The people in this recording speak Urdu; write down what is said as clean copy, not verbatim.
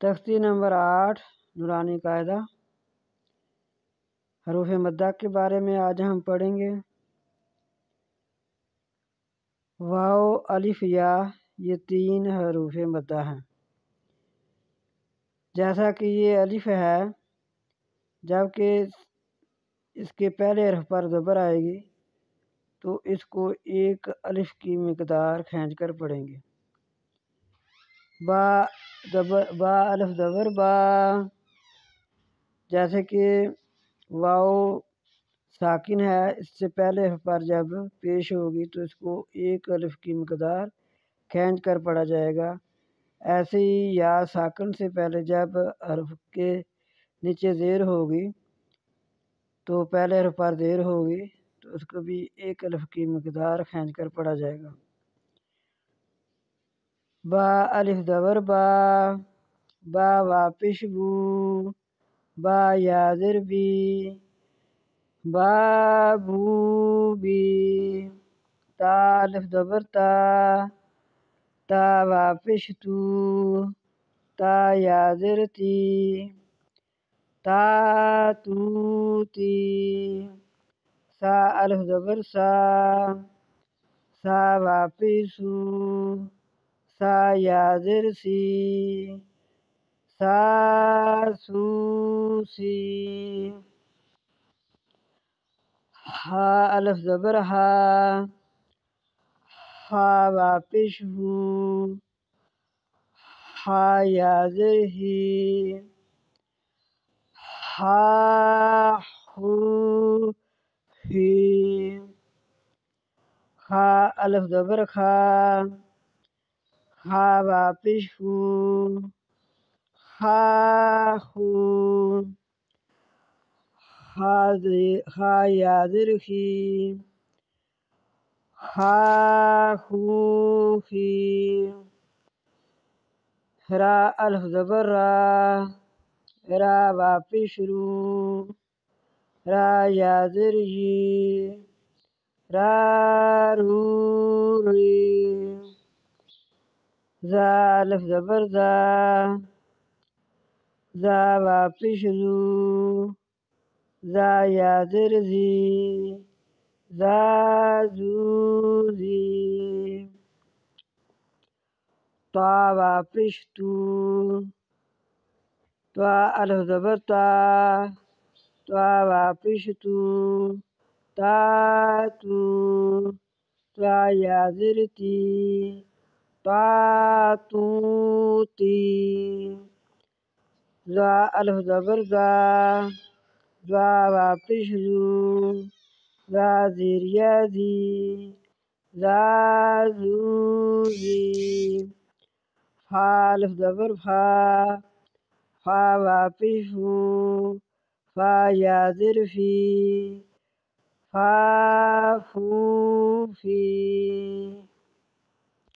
تختی نمبر 8 نورانی قاعدہ حروف مدہ کے بارے میں آج ہم پڑھیں گے۔ واو، الف، یا یہ 3 حروف مدہ ہیں۔ جیسا کہ یہ الف ہے، جبکہ اس کے پہلے حرف پر زبر آئے گی تو اس کو 1 الف کی مقدار کھینچ کر پڑھیں گے۔ با الف زبر با، جیسے کہ واو ساکن ہے، اس سے پہلے حرف پر جب پیش ہوگی تو اس کو 1 الف کی مقدار کھینچ کر پڑھا جائے گا۔ ایسے ہی یا ساکن سے پہلے جب حرف کے نیچے زیر ہوگی تو پہلے حرف پر زیر ہوگی تو اس کو بھی 1 الف کی مقدار کھینچ کر پڑھا جائے گا۔ با الف زبر با، با واپش بو، با یا زر بی، بابو بی، تا الف زبر تا، تا واپش تو، تا یا زر تی، تا تو تی، سا الف زبر سا، سا واپس سو، سا یا زر سی، سا سو سی، ہا الف زبر ہا، ہا واپس ہو، ہا یا زر ہی، ہا ہو ہی، خا الف زبر خا، خا واپس ہو، خا خو، خا یا زر خی، خا خو خی، را الف زبر را، را واپس رو، را یا زر جی، را رو ری، زا الف زبر زا، زا واپس زو، زا یا زر زی، زا زو زی، طا واپس تو، طا الف زبر تا، طا واپس تو، تا تو، طا یا زر تی، تا تو تی، زا الف زبر زا، زا واپس زو، زا زیر یا زی، زا زو زی، فا الف زبر فا، فا واپس ہو، فا یا زر فی، فا فو فی۔